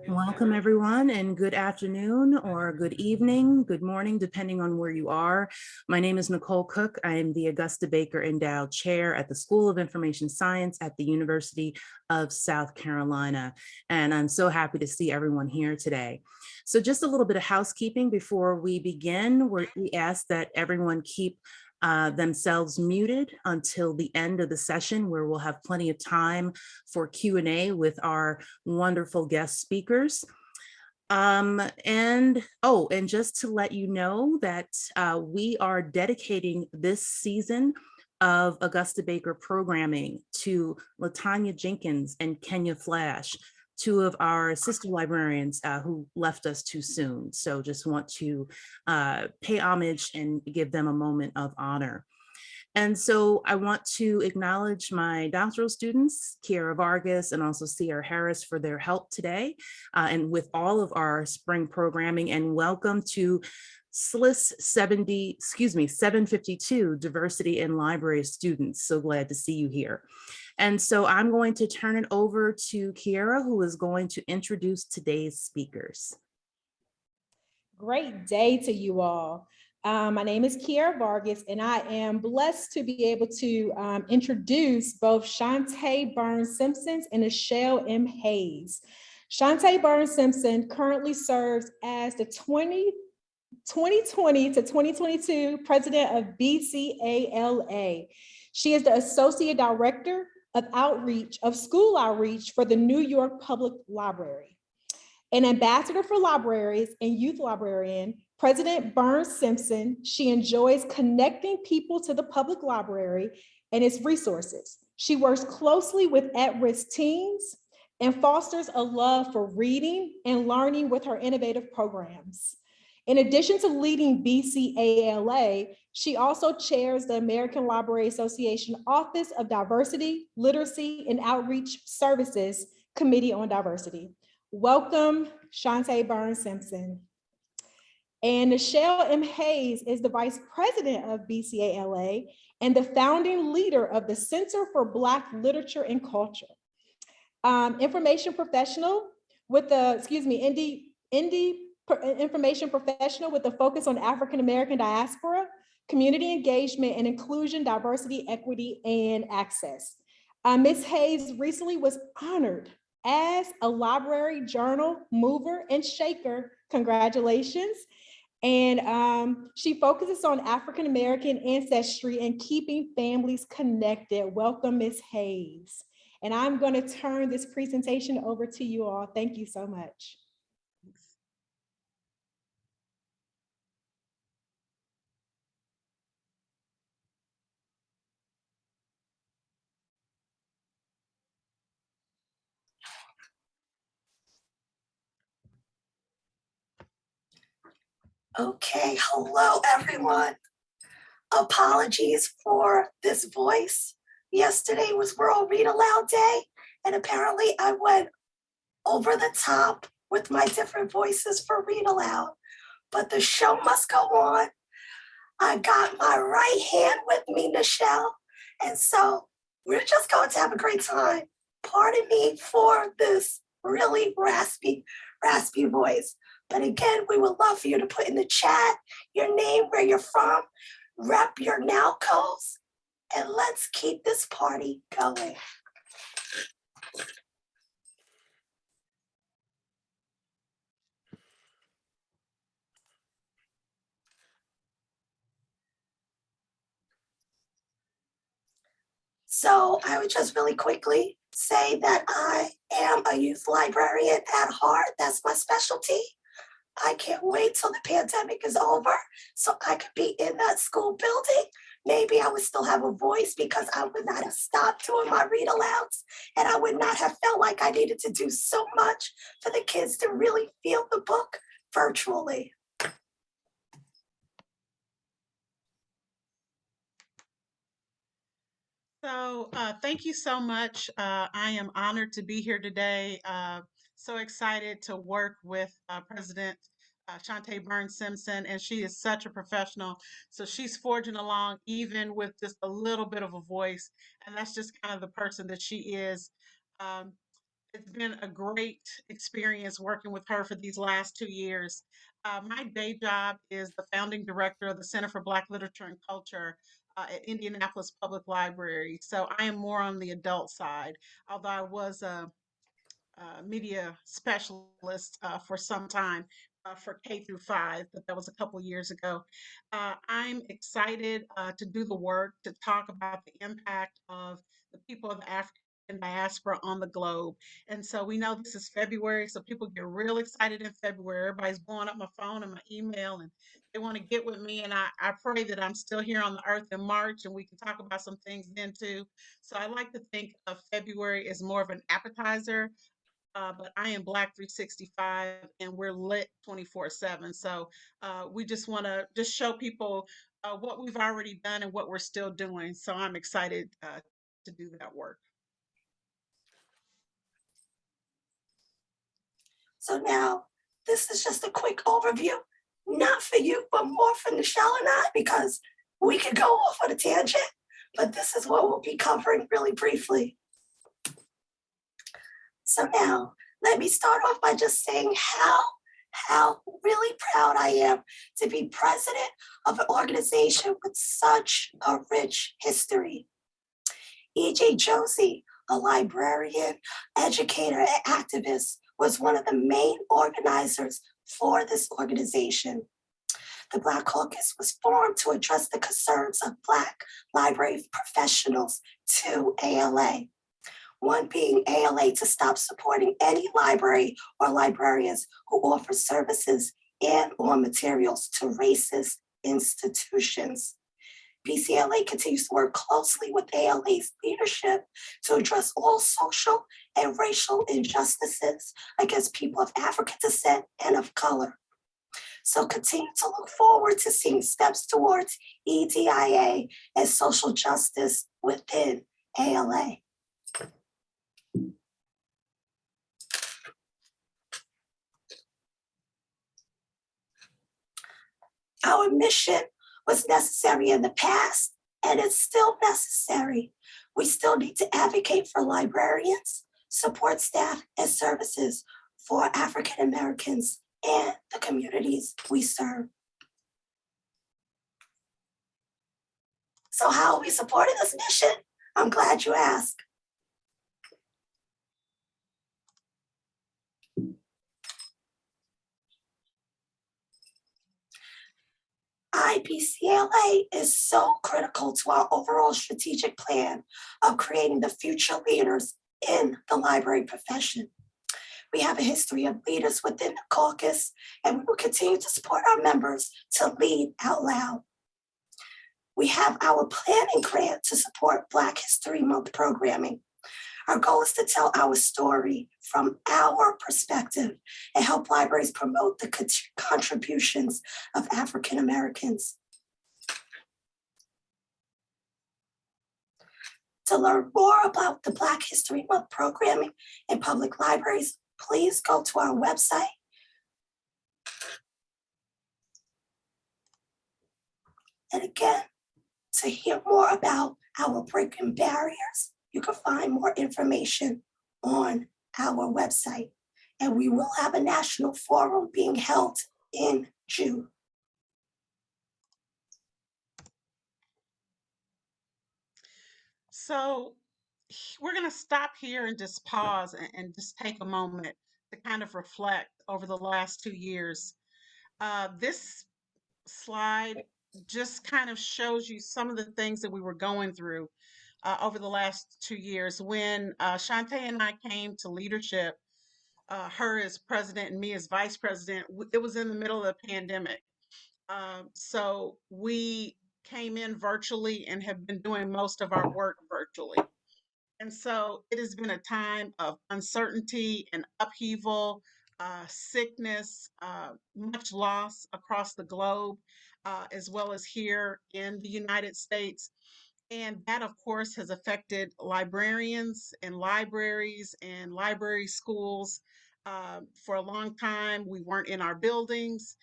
Welcome everyone, and good afternoon or good evening, good morning, depending on where you are. My name is Nicole Cook. I am the Augusta Baker Endowed Chair at the School of Information Science at the University of South Carolina. And I'm so happy to see everyone here today. So just a little bit of housekeeping before we begin. We ask that everyone keep themselves muted until the end of the session, where we'll have plenty of time for Q&A with our wonderful guest speakers. And just to let you know that we are dedicating this season of Augusta Baker programming to LaTanya Jenkins and Kenya Flash, two of our sister librarians who left us too soon. So just want to pay homage and give them a moment of honor. And so I want to acknowledge my doctoral students, Kiara Vargas and also Sierra Harris, for their help today and with all of our spring programming, and welcome to SLIS 752 Diversity in Library Students. So glad to see you here. And so I'm going to turn it over to Kiara, who is going to introduce today's speakers. Great day to you all. My name is Kiara Vargas, and I am blessed to be able to introduce both Shauntee Burns-Simpson and Nichelle M. Hayes. Shauntee Burns-Simpson currently serves as the 2020 to 2022 president of BCALA. She is the Associate Director of School Outreach for the New York Public Library. An ambassador for libraries and youth librarian, President Burns-Simpson, she enjoys connecting people to the public library and its resources. She works closely with at-risk teens and fosters a love for reading and learning with her innovative programs. In addition to leading BCALA, she also chairs the American Library Association Office of Diversity, Literacy, and Outreach Services Committee on Diversity. Welcome, Shauntee Burns-Simpson. And Nichelle M. Hayes is the Vice President of BCALA and the founding leader of the Center for Black Literature and Culture. Information professional with the, information professional with a focus on African American diaspora, community engagement and inclusion, diversity, equity, and access. Ms. Hayes recently was honored as a library journal mover and shaker. Congratulations. And she focuses on African American ancestry and keeping families connected. Welcome, Ms. Hayes. And I'm going to turn this presentation over to you all. Thank you so much. Okay, hello everyone. Apologies for this voice. Yesterday was World Read Aloud Day, and apparently I went over the top with my different voices for Read Aloud, but the show must go on. I got my right hand with me, Nichelle, and so we're just going to have a great time. Pardon me for this really raspy voice. But again, we would love for you to put in the chat your name, where you're from, rep your now codes, and let's keep this party going. So I would just really quickly say that I am a youth librarian at heart. That's my specialty. I can't wait till the pandemic is over so I could be in that school building. Maybe I would still have a voice because I would not have stopped doing my read alouds, and I would not have felt like I needed to do so much for the kids to really feel the book virtually. So thank you so much. I am honored to be here today. So excited to work with President Shauntee Burns-Simpson, and she is such a professional. So she's forging along even with just a little bit of a voice, and that's just kind of the person that she is. Um, it's been a great experience working with her for these last 2 years. My day job is the founding director of the Center for Black Literature and Culture at Indianapolis Public Library. So I am more on the adult side, although I was a media specialist for some time for K through 5, but that was a couple years ago. I'm excited to do the work to talk about the impact of the people of the African diaspora on the globe. And so we know this is February, so people get real excited in February. Everybody's blowing up my phone and my email, and they want to get with me. And I pray that I'm still here on the earth in March and we can talk about some things then too. So I like to think of February as more of an appetizer, but I am Black 365 and we're lit 24/7. So we just want to just show people what we've already done and what we're still doing. So I'm excited to do that work. So now, this is just a quick overview, not for you, but more for Nichelle and I, because we could go off on a tangent, but this is what we'll be covering really briefly. So now, let me start off by just saying how really proud I am to be president of an organization with such a rich history. E.J. Josie, a librarian, educator, and activist, was one of the main organizers for this organization. The Black Caucus was formed to address the concerns of Black library professionals to ALA. One being ALA to stop supporting any library or librarians who offer services and or materials to racist institutions. BCALA continues to work closely with ALA's leadership to address all social and racial injustices against people of African descent and of color. So continue to look forward to seeing steps towards EDIA and social justice within ALA. Our mission was necessary in the past, and it's still necessary. We still need to advocate for librarians, support staff, and services for African Americans and the communities we serve. So how are we supporting this mission? I'm glad you asked. IBCLA is so critical to our overall strategic plan of creating the future leaders in the library profession. We have a history of leaders within the caucus, and we will continue to support our members to lead out loud. We have our planning grant to support Black History Month programming. Our goal is to tell our story from our perspective and help libraries promote the contributions of African Americans. To learn more about the Black History Month programming in public libraries, please go to our website. And again, to hear more about our breaking barriers, you can find more information on our website. And we will have a national forum being held in June. So we're going to stop here and just pause and just take a moment to kind of reflect over the last 2 years. This slide just kind of shows you some of the things that we were going through over the last 2 years. When Shauntee and I came to leadership, her as president and me as vice president, it was in the middle of the pandemic. So we came in virtually and have been doing most of our work virtually. And so it has been a time of uncertainty and upheaval, sickness, much loss across the globe, as well as here in the United States. And that, of course, has affected librarians and libraries and library schools For a long time, we weren't in our buildings.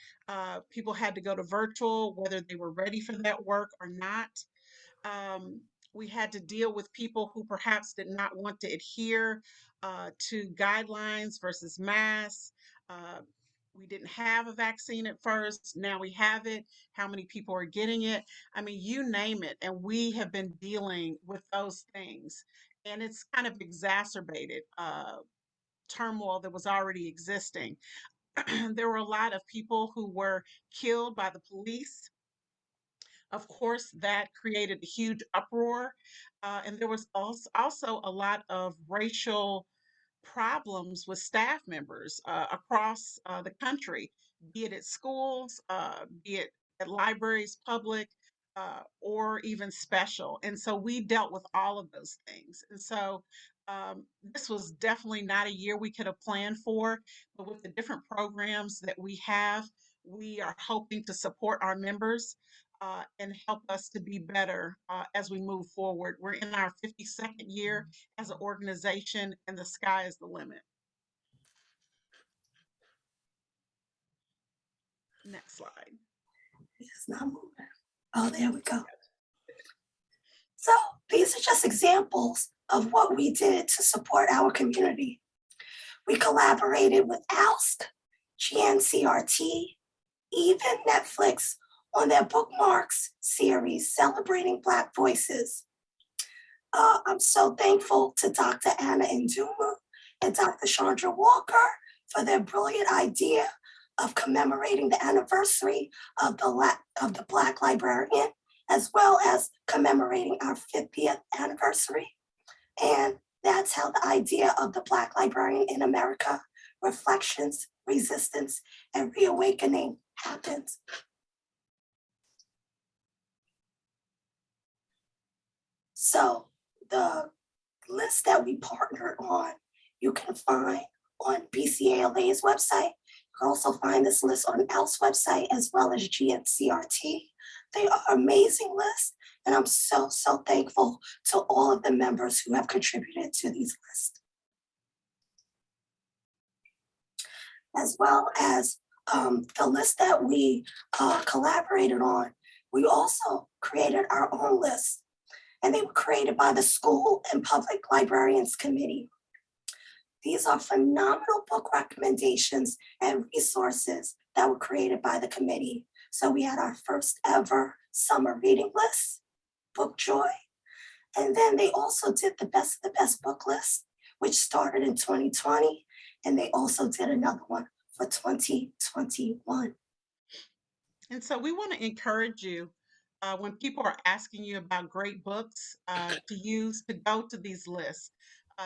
People had to go to virtual, whether they were ready for that work or not. Um, we had to deal with people who perhaps did not want to adhere to guidelines versus masks. Uh, we didn't have a vaccine at first. Now we have it. How many people are getting it? I mean, you name it. And we have been dealing with those things. And it's kind of exacerbated turmoil that was already existing. There were a lot of people who were killed by the police. Of course, that created a huge uproar. And there was also a lot of racial problems with staff members across the country, be it at schools, be it at libraries, public, or even special. And so we dealt with all of those things. And so this was definitely not a year we could have planned for, but with the different programs that we have, we are hoping to support our members. And help us to be better as we move forward. We're in our 52nd year as an organization, and the sky is the limit. Next slide. It's not moving. Oh, there we go. So these are just examples of what we did to support our community. We collaborated with ALSC, GNCRT, even Netflix on their Bookmarks series celebrating Black voices. I'm so thankful to Dr. Anna Nduma and Dr. Chandra Walker for their brilliant idea of commemorating the anniversary of the Black librarian, as well as commemorating our 50th anniversary. And that's how the idea of the Black librarian in America, reflections, resistance, and reawakening happens. So the list that we partnered on, you can find on BCALA's website. You can also find this list on ALS's website as well as GNCRT. They are amazing lists, and I'm so thankful to all of the members who have contributed to these lists. As well as the list that we collaborated on, we also created our own list, and they were created by the School and Public Librarians Committee. These are phenomenal book recommendations and resources that were created by the committee. So we had our first ever summer reading list, Book Joy. And then they also did the Best of the Best book list, which started in 2020. And they also did another one for 2021. And so we want to encourage you when people are asking you about great books to go to these lists.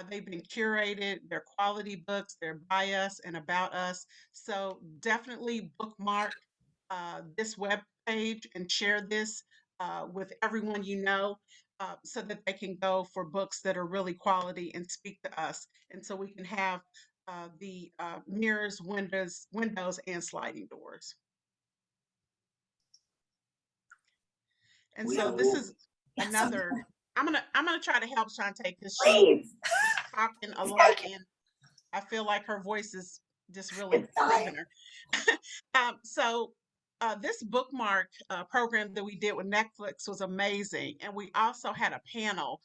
They've been curated, they're quality books, they're by us and about us. So definitely bookmark this web page and share this with everyone you know so that they can go for books that are really quality and speak to us. And so we can have the mirrors, windows, and sliding doors. And so this is another. I'm gonna try to help Shauntee because she's talking a lot, and I feel like her voice is just really leaving her. So this bookmark program that we did with Netflix was amazing, and we also had a panel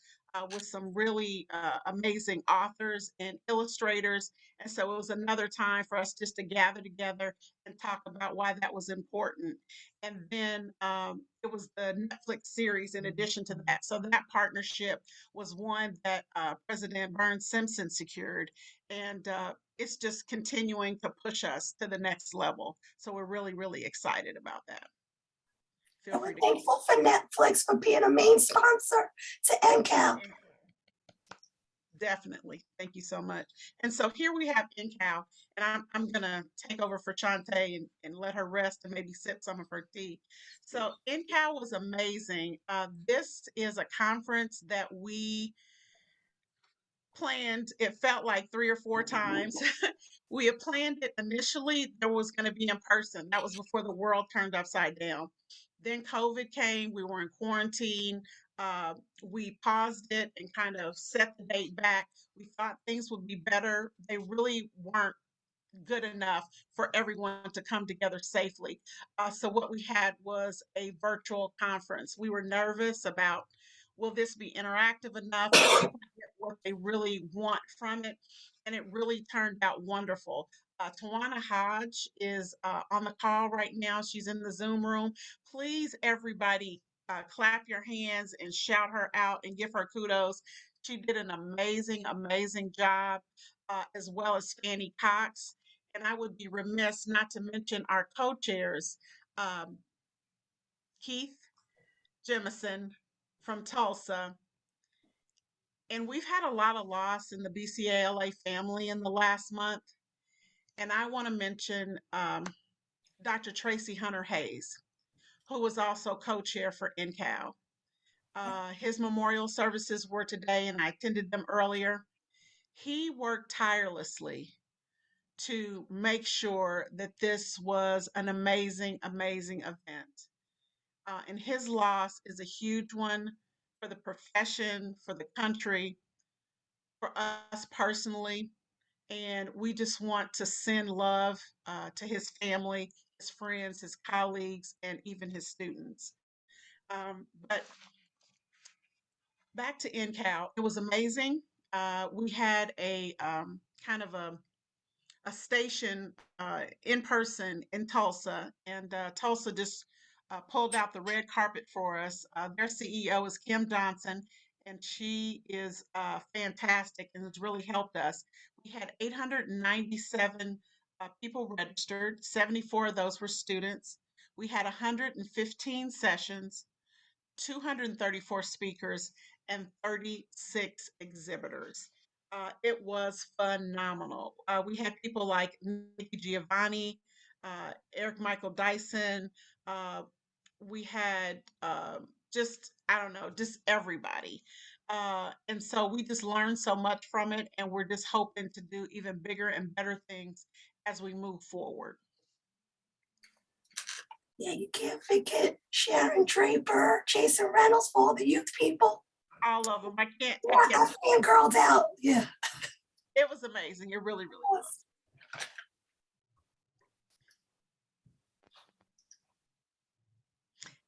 with some really amazing authors and illustrators. And so it was another time for us just to gather together and talk about why that was important. And then it was the Netflix series in addition to that. So that partnership was one that President Burns-Simpson secured. And it's just continuing to push us to the next level. So we're really excited about that. And we're thankful for Netflix for being a main sponsor to NCAL. Definitely. Thank you so much. And so here we have NCAL, and I'm going to take over for Shauntee and let her rest and maybe sip some of her tea. So NCAL was amazing. This is a conference that we planned, it felt like 3 or 4 times. We had planned it initially, there was going to be in person. That was before the world turned upside down. Then COVID came, we were in quarantine. We paused it and kind of set the date back. We thought things would be better. They really weren't good enough for everyone to come together safely. So what we had was a virtual conference. We were nervous about, will this be interactive enough? Will people get what they really want from it? And it really turned out wonderful. Tawana Hodge is on the call right now. She's in the Zoom room. Please, everybody, clap your hands and shout her out and give her kudos. She did an amazing, amazing job, as well as Fanny Cox. And I would be remiss not to mention our co-chairs, um, Keith Jemison from Tulsa. And we've had a lot of loss in the BCALA family in the last month. And I want to mention Dr. Tracy Hunter Hayes, who was also co-chair for NCAL. His memorial services were today, and I attended them earlier. He worked tirelessly to make sure that this was an amazing, amazing event. And his loss is a huge one for the profession, for the country, for us personally. And we just want to send love to his family, his friends, his colleagues, and even his students. But back to NCAL, it was amazing. We had a kind of a station in person in Tulsa, and Tulsa just pulled out the red carpet for us. Their CEO is Kim Johnson, and she is fantastic and has really helped us. We had 897 people registered, 74 of those were students. We had 115 sessions, 234 speakers, and 36 exhibitors. It was phenomenal. We had people like Nikki Giovanni, Eric Michael Dyson. Uh, we had just, I don't know, just everybody. And so we just learned so much from it, and we're just hoping to do even bigger and better things as we move forward. Yeah, you can't forget Sharon Draper, Jason Reynolds, for all the youth people. All of them. I can't. I fangirled out. Yeah. It was amazing. It really, really was.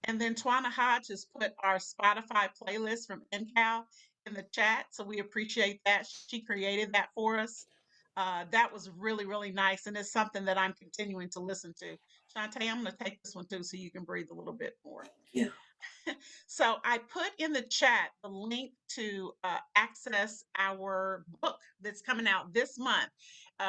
And then Twana Hodge has put our Spotify playlist from NCAL in the chat. So we appreciate that. She created that for us. That was really, really nice. And it's something that I'm continuing to listen to. Shauntee, I'm going to take this one too so you can breathe a little bit more. Yeah. So I put in the chat the link to access our book that's coming out this month.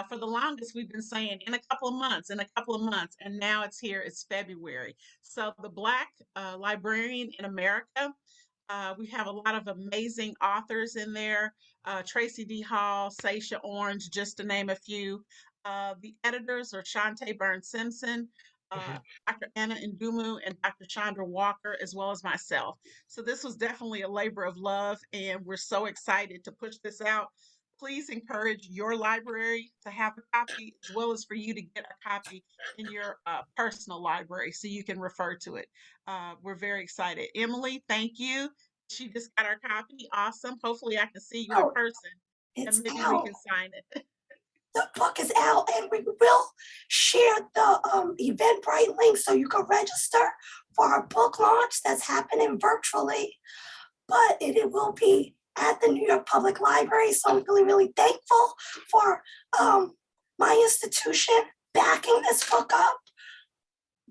For the longest, we've been saying in a couple of months, and now it's here. It's February. So the Black Librarian in America. We have a lot of amazing authors in there. Tracy D. Hall, Sasha Orange, just to name a few. The editors are Shauntee Burns-Simpson, Dr. Anna Ndumu, and Dr. Chandra Walker, as well as myself. So this was definitely a labor of love, and we're so excited to push this out. Please encourage your library to have a copy, as well as for you to get a copy in your personal library so you can refer to it. We're very excited. Emily, thank you. She just got our copy. Awesome. Hopefully I can see you in person It's and maybe out. we can sign it. The book is out, and we will share the Eventbrite link so you can register for our book launch that's happening virtually. But it will be at the New York Public Library. So I'm really, really thankful for my institution backing this book up.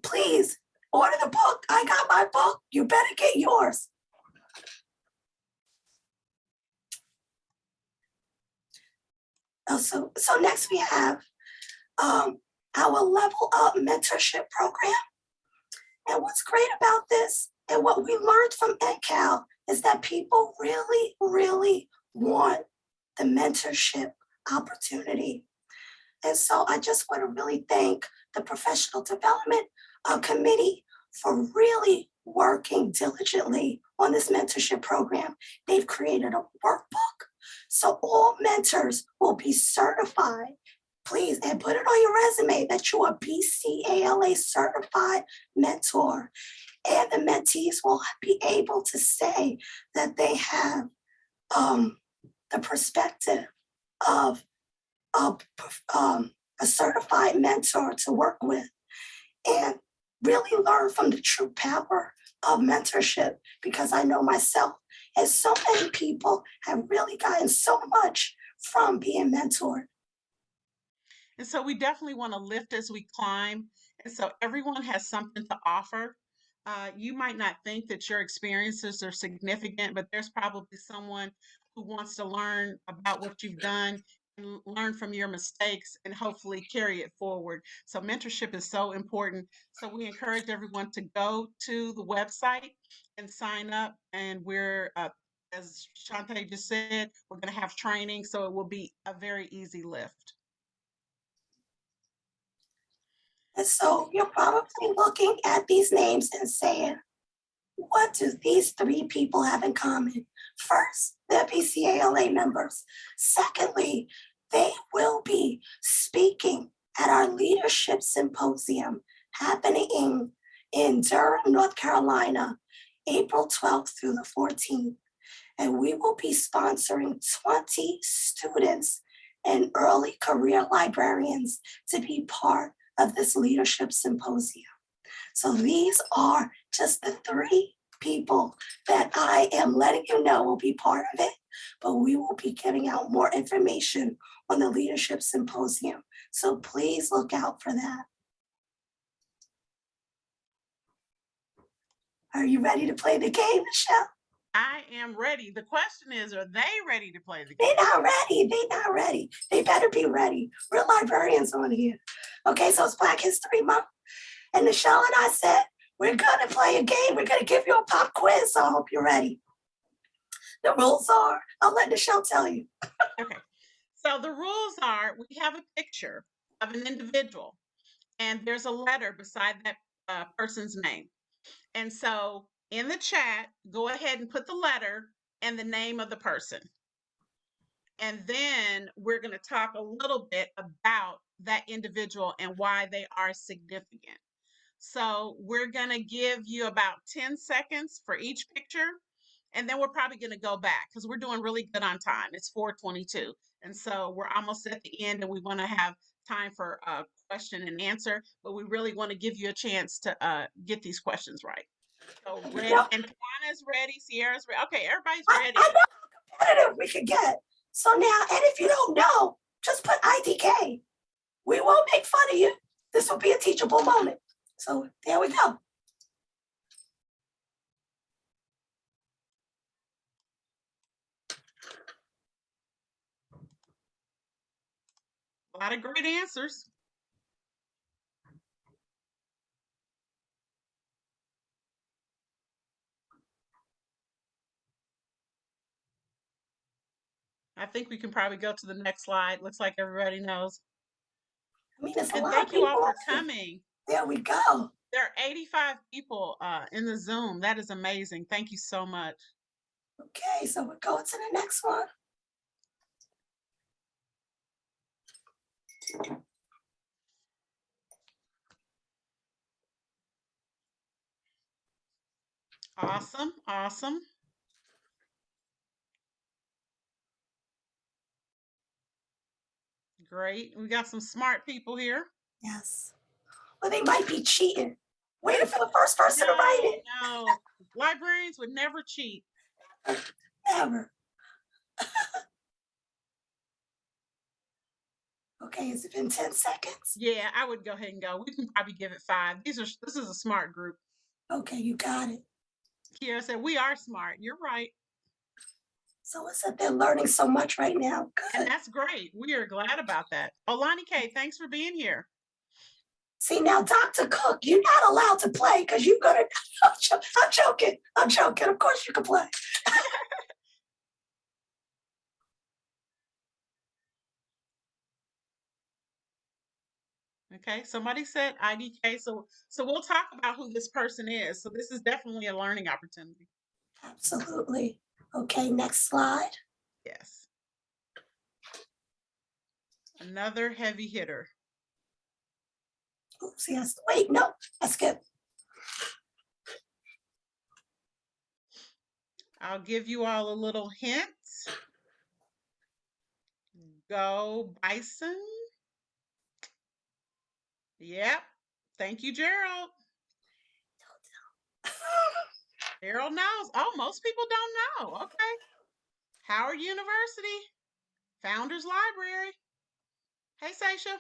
Please order the book. I got my book. You better get yours. So next we have our Level Up Mentorship program. And what's great about this and what we learned from NCAL is that people really, really want the mentorship opportunity. And so I just want to really thank the Professional Development Committee for really working diligently on this mentorship program. They've created a workbook, so all mentors will be certified. Please, and put it on your resume that you're a BCALA certified mentor. And the mentees will be able to say that they have the perspective of a certified mentor to work with and really learn from the true power of mentorship, because I know myself and so many people have really gotten so much from being mentored. And so we definitely want to lift as we climb. And so everyone has something to offer. You might not think that your experiences are significant, but there's probably someone who wants to learn about what you've done and learn from your mistakes and hopefully carry it forward. So mentorship is so important. So we encourage everyone to go to the website and sign up. And as Shauntee just said, we're going to have training, so it will be a very easy lift. And so you're probably looking at these names and saying, what do these three people have in common? First, they're BCALA members. Secondly, they will be speaking at our leadership symposium happening in Durham, North Carolina, April 12th through the 14th. And we will be sponsoring 20 students and early career librarians to be part of this leadership symposium. So these are just the three people that I am letting you know will be part of it, but we will be giving out more information on the leadership symposium. So please look out for that. Are you ready to play the game, Michelle? I am ready. The question is, are they ready to play the game? They're not ready. They're not ready. They better be ready. We're librarians on here. Okay, so it's Black History Month. And Michelle and I said, we're going to play a game. We're going to give you a pop quiz. So I hope you're ready. The rules are, I'll let Michelle tell you. Okay. So the rules are, we have a picture of an individual and there's a letter beside that person's name. And so in the chat, go ahead and put the letter and the name of the person. And then we're going to talk a little bit about that individual and why they are significant. So we're going to give you about 10 seconds for each picture. And then we're probably going to go back because we're doing really good on time. It's 4:22. And so we're almost at the end and we want to have time for a question and answer, but we really want to give you a chance to get these questions right. So ready, and Kana's ready, Sierra's ready. Okay, everybody's ready. I know how competitive we could get. So now, and if you don't know, just put IDK. We won't make fun of you. This will be a teachable moment. So there we go. A lot of great answers. I think we can probably go to the next slide. Looks like everybody knows. I mean, there's a And lot thank of you all people. for coming. There we go. There are 85 people in the Zoom. That is amazing. Thank you so much. Okay, so we're going to the next one. Awesome, awesome. Great. We got some smart people here. Yes. Well, they might be cheating. Waiting for the first person to write it. No, librarians would never cheat. Never. Okay, has it been 10 seconds? Yeah, I would go ahead and go. We can probably give it 5. This is a smart group. Okay, you got it. Kiara said, we are smart. You're right. So it's that they're learning so much right now. And Good. that's great. We are glad about that. Olani K, thanks for being here. See, now, Dr. Cook, you're not allowed to play because you're going to, I'm joking. I'm joking. Of course you can play. Okay, somebody said IDK, so we'll talk about who this person is. So this is definitely a learning opportunity. Absolutely. Okay, next slide. Yes. Another heavy hitter. Oops, yes. Wait, no, that's good. I'll give you all a little hint. Go Bison. Yep. Thank you, Gerald. Gerald knows. Oh, most people don't know. Okay. Howard University, Founders Library. Hey, Seisha.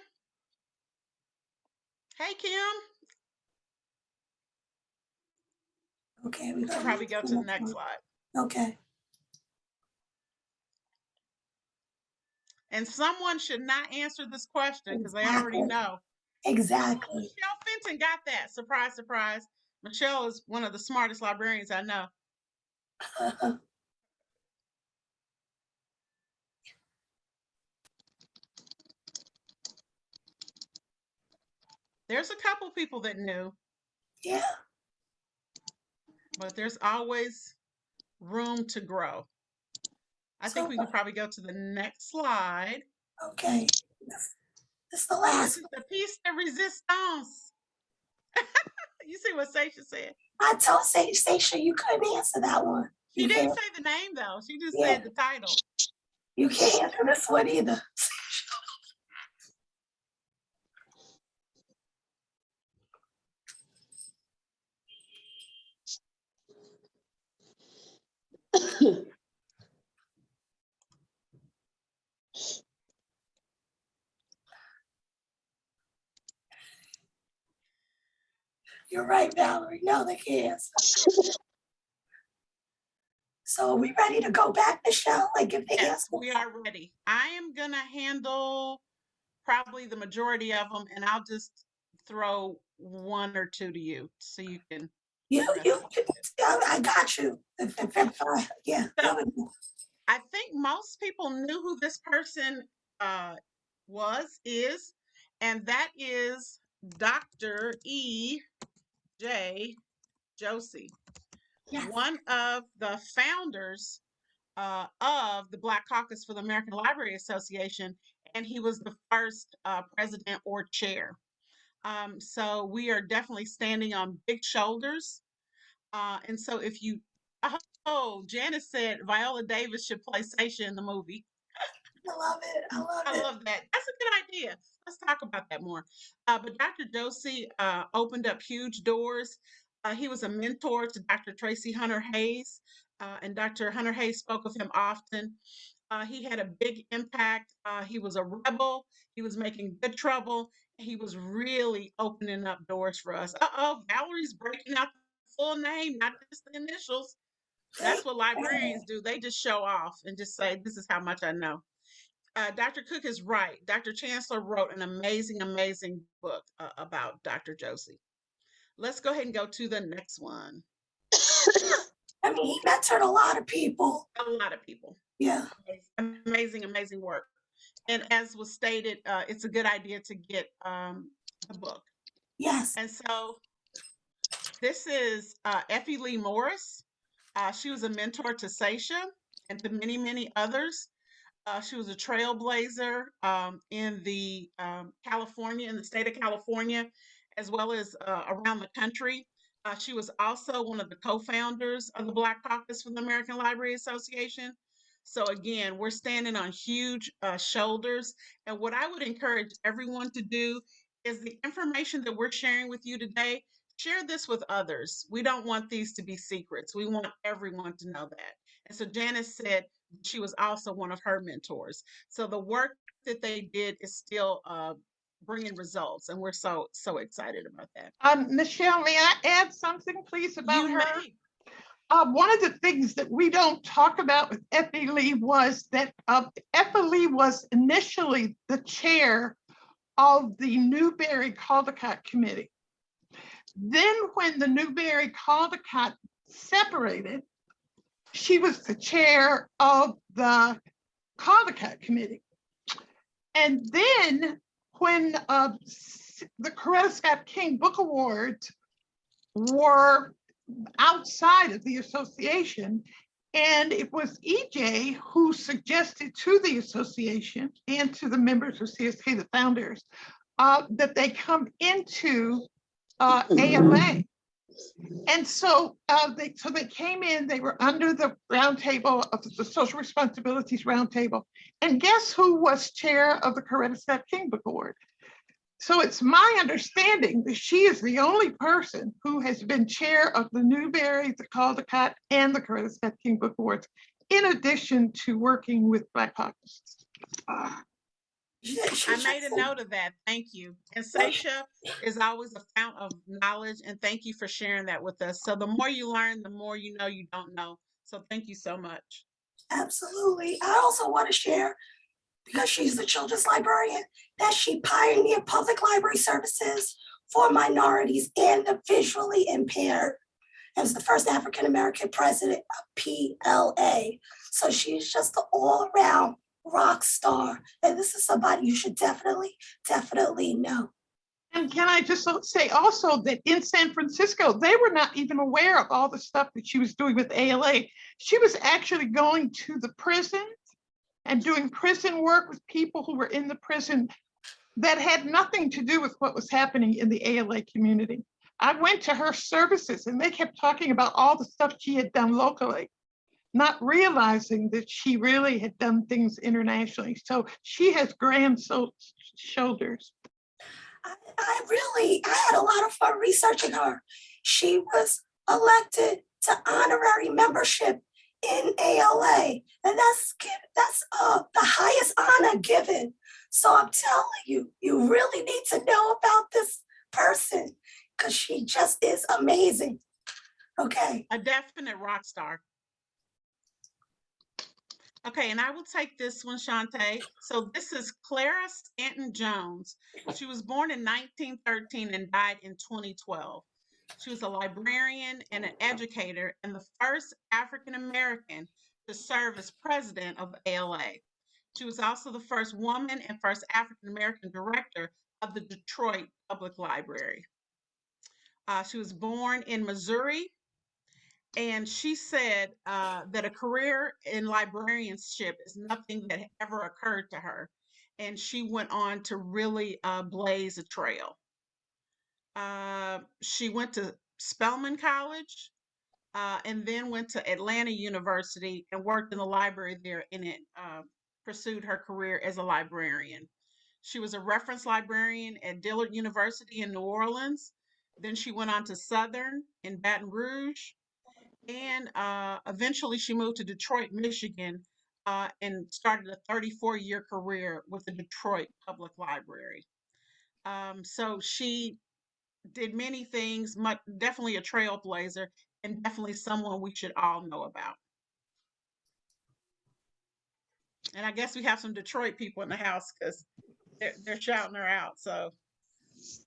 Hey, Kim. Okay, we We can got probably go to the next slide. Okay. And someone should not answer this question because they already know. Exactly. Michelle Fenton got that. Surprise, surprise. Michelle is one of the smartest librarians I know. There's a couple people that knew. Yeah. But there's always room to grow. I think we can probably go to the next slide. Okay. This is the last. This is the piece de resistance. You see what Seisha said? I told Seisha you couldn't answer that one. She didn't say the name though. She just said the title. You can't answer this one either. You're right, Valerie. No, they can't. So are we ready to go back, Michelle? Like if they Yes, answer? we are ready. I am gonna handle probably the majority of them, and I'll just throw one or two to you so you can. I got you. Yeah. So, I think most people knew who this person is, and that is Dr. E.J. Josey, one of the founders of the Black Caucus for the American Library Association, and he was the first president or chair. So we are definitely standing on big shoulders. And so if you, Janice said Viola Davis should play Seisha in the movie. I love it. I love that. That's a good idea. Let's talk about that more. But Dr. Josey opened up huge doors. He was a mentor to Dr. Tracy Hunter Hayes, and Dr. Hunter Hayes spoke of him often. He had a big impact. He was a rebel. He was making good trouble. He was really opening up doors for us. Valerie's breaking out the full name, not just the initials. That's what librarians do. They just show off and just say, this is how much I know. Dr. Cook is right. Dr. Chancellor wrote an amazing, amazing book about Dr. Josey. Let's go ahead and go to the next one. I mean, he mentored a lot of people. A lot of people. Yeah. Amazing, amazing work. And as was stated, it's a good idea to get the book. Yes. And so this is Effie Lee Morris. She was a mentor to Seisha and to many, many others. She was a trailblazer in the state of California, as well as around the country. She was also one of the co-founders of the Black Caucus for the American Library Association. So again, we're standing on huge shoulders. And what I would encourage everyone to do is the information that we're sharing with you today, share this with others. We don't want these to be secrets. We want everyone to know that. And so Janice said, she was also one of her mentors. So the work that they did is still bringing results, and we're so excited about that. Michelle, may I add something, please, about you her? May. One of the things that we don't talk about with Effie Lee was that Effie Lee was initially the chair of the Newberry-Caldecott Committee. Then when the Newberry-Caldecott separated, she was the chair of the Caldecott Committee. And then when the Coretta Scott King Book Awards were outside of the association, and it was EJ who suggested to the association and to the members of CSK, the founders, that they come into ALA. And so they came in, they were under the roundtable of the Social Responsibilities Roundtable. And guess who was chair of the Coretta Scott King Book Award? So it's my understanding that she is the only person who has been chair of the Newbery, the Caldecott, and the Coretta Scott King Book Awards, in addition to working with Black Caucus. I made a note of that. Thank you. And Seisha is always a fount of knowledge, and thank you for sharing that with us. So the more you learn, the more you know you don't know. So thank you so much. Absolutely. I also want to share, because she's the children's librarian, that she pioneered public library services for minorities and the visually impaired, and was the first African-American president of PLA. So she's just an all-around rock star. And this is somebody you should definitely know. And can I just say also that in San Francisco, they were not even aware of all the stuff that she was doing with ALA. She was actually going to the prisons and doing prison work with people who were in the prison that had nothing to do with what was happening in the ALA community. I went to her services and they kept talking about all the stuff she had done locally, not realizing that she really had done things internationally. So she has grand shoulders. I had a lot of fun researching her. She was elected to honorary membership in ALA, and that's the highest honor given. So I'm telling you, you really need to know about this person because she just is amazing. Okay. A definite rock star. Okay, and I will take this one, Shauntee. So this is Clara Stanton Jones. She was born in 1913 and died in 2012. She was a librarian and an educator and the first African American to serve as president of ALA. She was also the first woman and first African American director of the Detroit Public Library. She was born in Missouri, and she said that a career in librarianship is nothing that ever occurred to her. And she went on to really blaze a trail. She went to Spelman College and then went to Atlanta University and worked in the library there, and it pursued her career as a librarian. She was a reference librarian at Dillard University in New Orleans. Then she went on to Southern in Baton Rouge, and eventually she moved to Detroit, Michigan, and started a 34-year career with the Detroit Public Library. So she did many things, definitely a trailblazer, and definitely someone we should all know about. And I guess we have some Detroit people in the house because they're shouting her out. So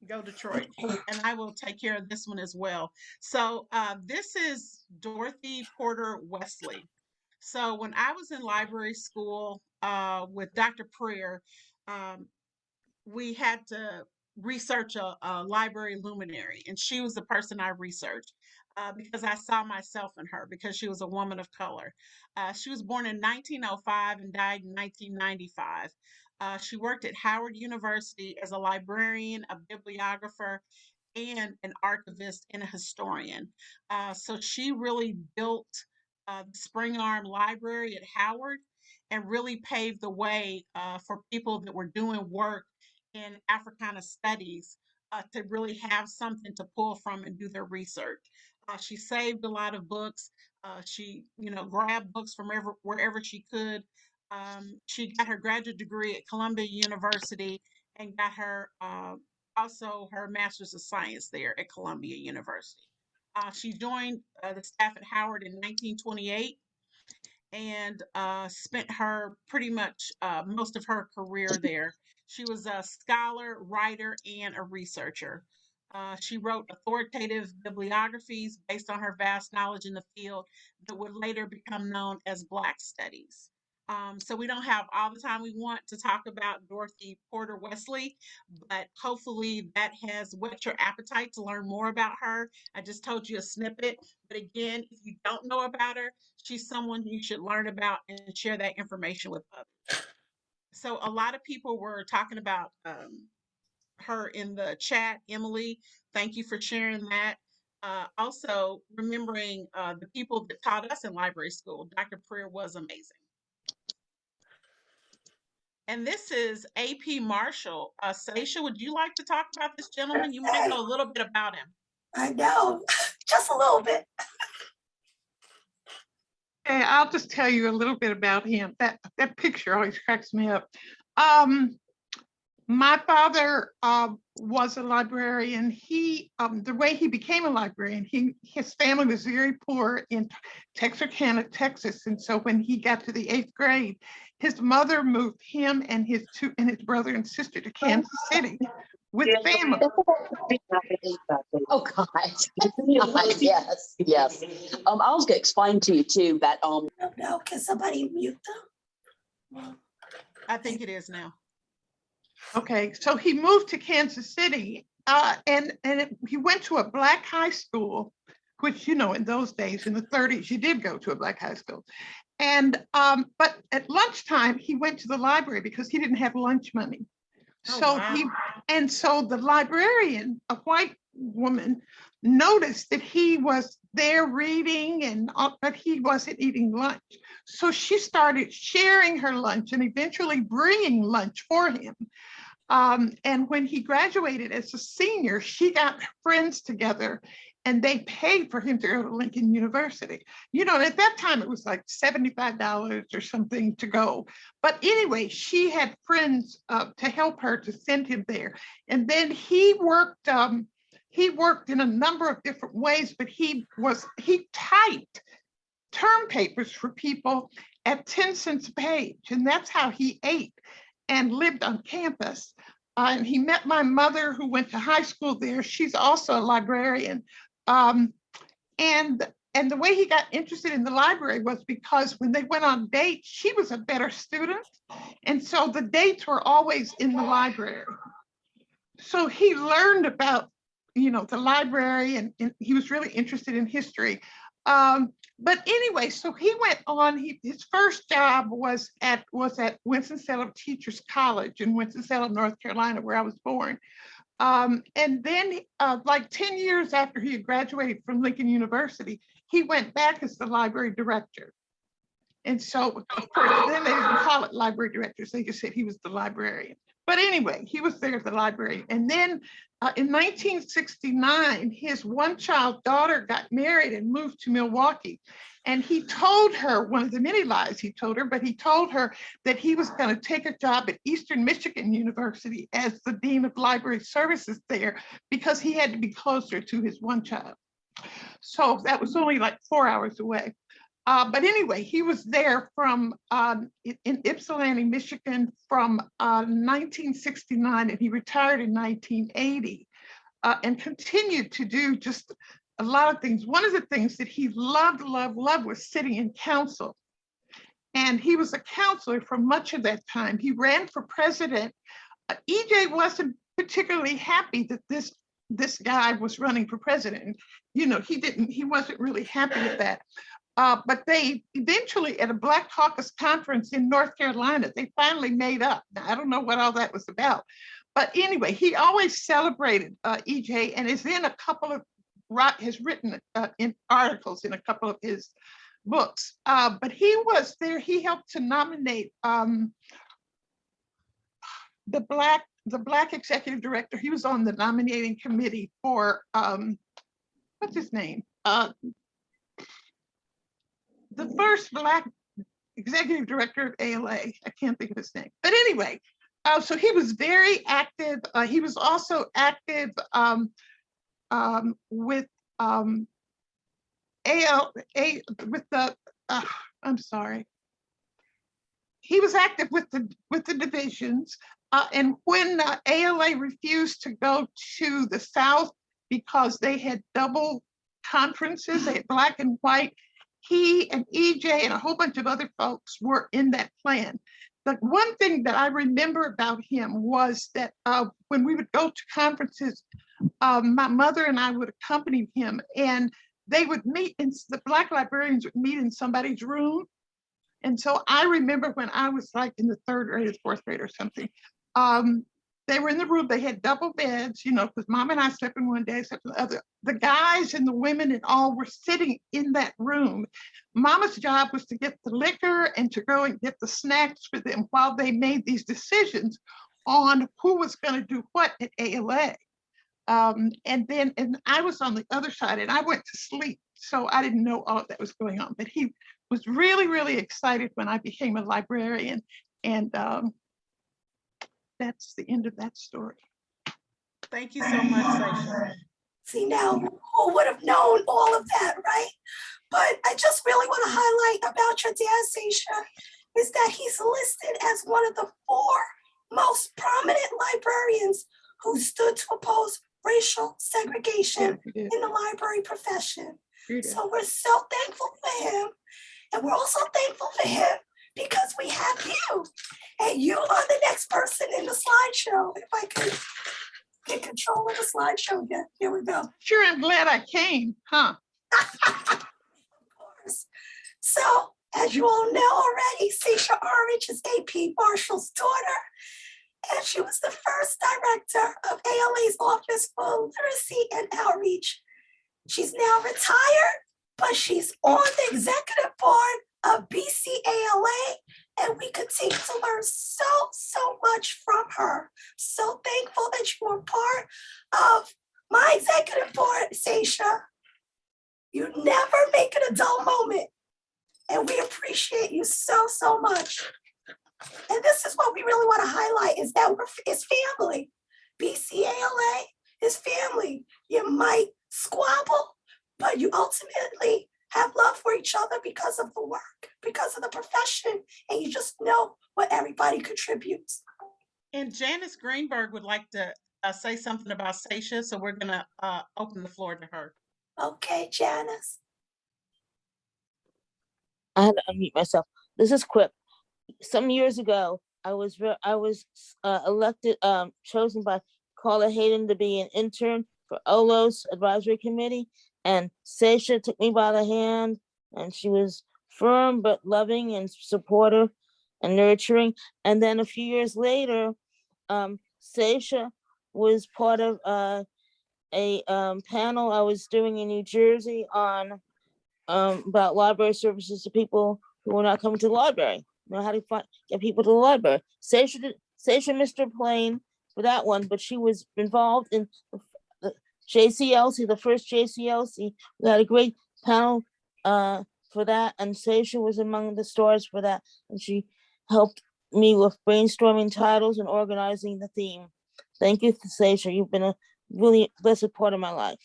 go Detroit. And I will take care of this one as well. So this is Dorothy Porter Wesley. So when I was in library school with Dr. Preer, we had to research a library luminary, and she was the person I researched because I saw myself in her because she was a woman of color. She was born in 1905 and died in 1995. She worked at Howard University as a librarian, a bibliographer, and an archivist and a historian. So she really built the Spring Arm Library at Howard and really paved the way for people that were doing work in Africana studies to really have something to pull from and do their research. She saved a lot of books. She, grabbed books from wherever she could. She got her graduate degree at Columbia University and got her also her master's of science there at Columbia University. She joined the staff at Howard in 1928 and spent her pretty much most of her career there. She was a scholar, writer, and a researcher. She wrote authoritative bibliographies based on her vast knowledge in the field that would later become known as Black Studies. So we don't have all the time we want to talk about Dorothy Porter Wesley, but hopefully that has whet your appetite to learn more about her. I just told you a snippet, but again, if you don't know about her, she's someone you should learn about and share that information with others. So a lot of people were talking about her in the chat. Emily, thank you for sharing that. Also, remembering the people that taught us in library school, Dr. Preer was amazing. And this is AP Marshall. Seisha, would you like to talk about this gentleman? You might know a little bit about him. I know, just a little bit. Okay, I'll just tell you a little bit about him. That picture always cracks me up. My father was a librarian. He, the way he became a librarian, his family was very poor in Texarkana, Texas, and so when he got to the 8th grade, his mother moved him and his brother and sister to Kansas City with family. Oh, God. Yes, yes. I'll explain to you too that No, can somebody mute them? I think it is now. Okay, so he moved to Kansas City, and he went to a black high school, which, you know, in those days, in the 30s, you did go to a black high school. And but at lunchtime, he went to the library because he didn't have lunch money. Oh, So wow. so the librarian, a white woman, noticed that he was there reading but he wasn't eating lunch. So she started sharing her lunch and eventually bringing lunch for him. And when he graduated as a senior, she got friends together and they paid for him to go to Lincoln University. You know, at that time it was like $75 or something to go. But anyway, she had friends to help her to send him there. And then he worked in a number of different ways, but he typed term papers for people at 10 cents a page. And that's how he ate and lived on campus. And he met my mother, who went to high school there. She's also a librarian. And the way he got interested in the library was because when they went on dates, she was a better student. And so the dates were always in the library. So he learned about, you know, the library, and he was really interested in history. But anyway, so he went on, his first job was at Winston-Salem Teachers College in Winston-Salem, North Carolina, where I was born. And then like 10 years after he had graduated from Lincoln University, he went back as the library director. And so, of course, then they didn't call it library directors. They just said he was the librarian. But anyway, he was there as the librarian. And then in 1969, his one-child daughter got married and moved to Milwaukee. And he told her, one of the many lies he told her, but he told her that he was going to take a job at Eastern Michigan University as the dean of library services there because he had to be closer to his one child. So that was only like 4 hours away. But anyway, he was there from in Ypsilanti, Michigan from 1969, and he retired in 1980 and continued to do just a lot of things. One of the things that he loved was sitting in council. And he was a counselor for much of that time. He ran for president. EJ wasn't particularly happy that this guy was running for president. You know, he wasn't really happy with that. But they eventually, at a Black Caucus conference in North Carolina, they finally made up. Now, I don't know what all that was about. But anyway, he always celebrated EJ and is in a couple of, has written in articles in a couple of his books. But he was there, he helped to nominate the Black executive director. He was on the nominating committee for, what's his name? The first Black executive director of ALA. I can't think of his name. But anyway, so he was very active. He was also active with I'm sorry. He was active with the divisions. And when ALA refused to go to the South because they had double conferences, they had Black and white, he and EJ and a whole bunch of other folks were in that plan. The one thing that I remember about him was that when we would go to conferences, my mother and I would accompany him, and they would meet, and the Black librarians would meet in somebody's room. And so I remember when I was like in the 3rd grade or 4th grade or something, they were in the room. They had double beds, you know, because Mom and I slept in one day, slept in the other. The guys and the women and all were sitting in that room. Mama's job was to get the liquor and to go and get the snacks for them while they made these decisions on who was going to do what at ALA. And I was on the other side and I went to sleep. So I didn't know all that was going on, but he was really, really excited when I became a librarian. And that's the end of that story. Thank you so much, Seisha. See, now who would have known all of that, right? But I just really want to highlight about your dad, Seisha, is that he's listed as one of the 4 most prominent librarians who stood to oppose racial segregation in the library profession. So we're so thankful for him. And we're also thankful for him because we have you. And you are the next person in the slideshow. If I could get control of the slideshow again. Here we go. Sure, I'm glad I came, huh? Of course. So, as you all know already, Seisha Orange is AP Marshall's daughter. And she was the first director of ALA's Office for Literacy and Outreach. She's now retired, but she's on the executive board of BCALA, and we continue to learn so much from her. So thankful that you were part of my executive board, Seisha. You never make it a dull moment, and we appreciate you so much. And this is what we really want to highlight is that it's family. BCALA is family. You might squabble, but you ultimately have love for each other because of the work, because of the profession, and you just know what everybody contributes. And Janice Greenberg would like to say something about Seisha, so we're going to open the floor to her. Okay, Janice. I had to unmute myself. This is quick. Some years ago, I was elected, chosen by Carla Hayden to be an intern for OLO's advisory committee, and Seisha took me by the hand, and she was firm but loving and supportive and nurturing. And then a few years later, Seisha was part of a panel I was doing in New Jersey on about library services to people who were not coming to the library. Know how to get people to the library. Seisha missed her plane for that one, but she was involved in the JCLC, the first JCLC. We had a great panel for that, and Seisha was among the stars for that, and she helped me with brainstorming titles and organizing the theme. Thank you, Seisha. You've been a really blessed part of my life.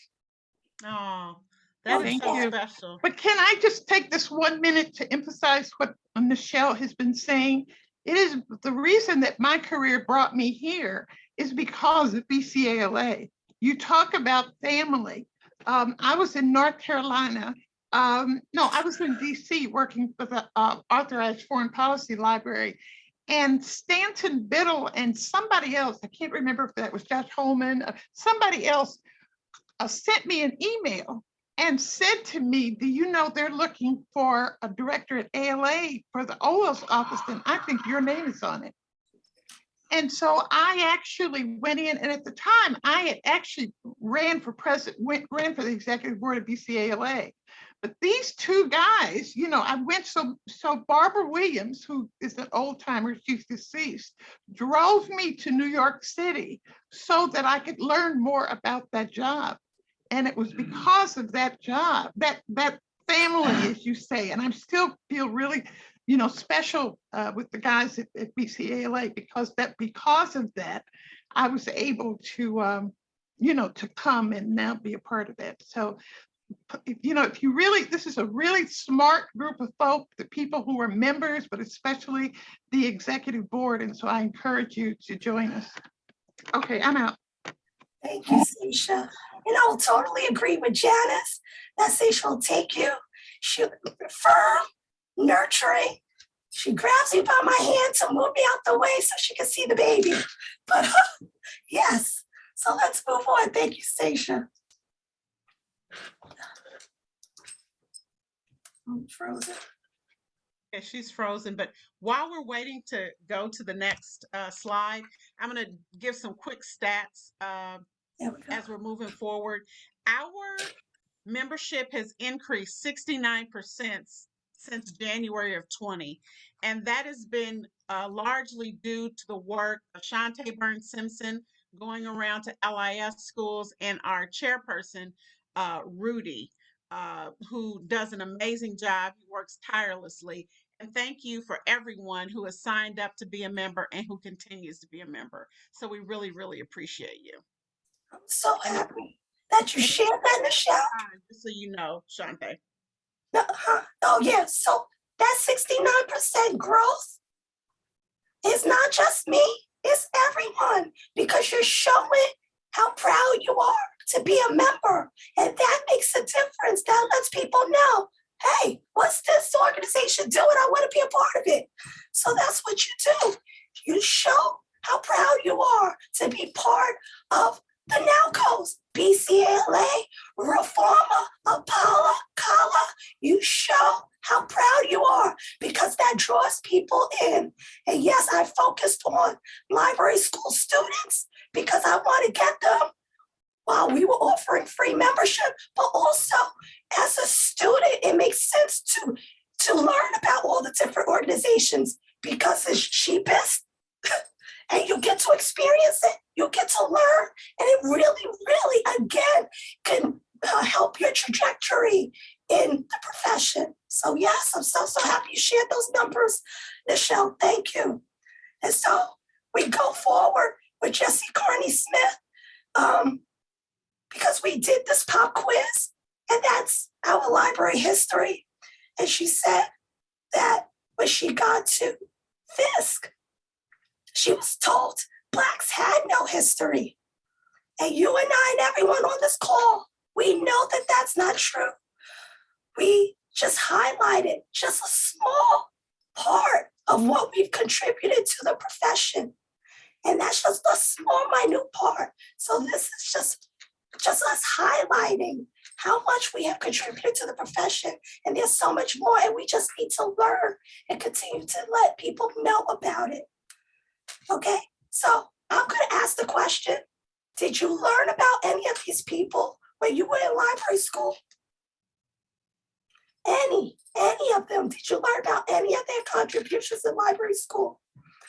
Oh, that is so special. But can I just take this 1 minute to emphasize what Michelle has been saying? It is the reason that my career brought me here is because of BCALA. You talk about family. I was in North Carolina. No, I was in DC working for the Authorized Foreign Policy Library. And Stanton Biddle and somebody else, I can't remember if that was Josh Holman, somebody else sent me an email and said to me, do you know they're looking for a director at ALA for the OLS office, and I think your name is on it. And so I actually went in, and at the time I had actually ran for ran for the executive board of BCALA. But these 2 guys, you know, I went, so Barbara Williams, who is an old timer, she's deceased, drove me to New York City so that I could learn more about that job. And it was because of that job, that family, as you say, and I still feel really, you know, special with the guys at BCALA because of that, I was able to, you know, to come and now be a part of that. So, you know, if you really, this is a really smart group of folk, the people who are members, but especially the executive board. And so I encourage you to join us. Okay, I'm out. Thank you, Seisha. And I will totally agree with Janice that Seisha will take you. She'll be firm, nurturing. She grabs me by my hand to move me out the way so she can see the baby. But yes, so let's move on. Thank you, Seisha. I'm frozen. Okay, she's frozen, but while we're waiting to go to the next slide, I'm going to give some quick stats There we go. as we're moving forward. Our membership has increased 69% since January of 20, and that has been largely due to the work of Shauntee Burns-Simpson going around to LIS schools and our chairperson, Rudy, who does an amazing job. He works tirelessly. And thank you for everyone who has signed up to be a member and who continues to be a member. So we really, really appreciate you. I'm so And happy that you shared that, Michelle. just so you know, Shauntee. Oh, yeah. So that 69% growth is not just me, it's everyone, because you're showing how proud you are to be a member. And that makes a difference. That lets people know, hey, what's this organization doing? I want to be a part of it. So that's what you do. You show how proud you are to be part of the NowCos, BCALA, Reforma, Apala, CALA. You show how proud you are because that draws people in. And yes, I focused on library school students because I want to get them while we were offering free membership, but also as a student, it makes sense to learn about all the different organizations because it's cheapest and you get to experience it, you get to learn, and it really, really, again, can help your trajectory in the profession. So yes, I'm so happy you shared those numbers, Michelle, thank you. And so we go forward with Jessie Carney Smith because we did this pop quiz, and that's our library history. And she said that when she got to Fisk, she was told Blacks had no history. And you and I and everyone on this call, we know that that's not true. We just highlighted just a small part of what we've contributed to the profession. And that's just a small, minute part. So this is just us highlighting how much we have contributed to the profession. And there's so much more, and we just need to learn and continue to let people know about it. Okay, so I'm going to ask the question, did you learn about any of these people when you were in library school? Any of them, did you learn about any of their contributions in library school?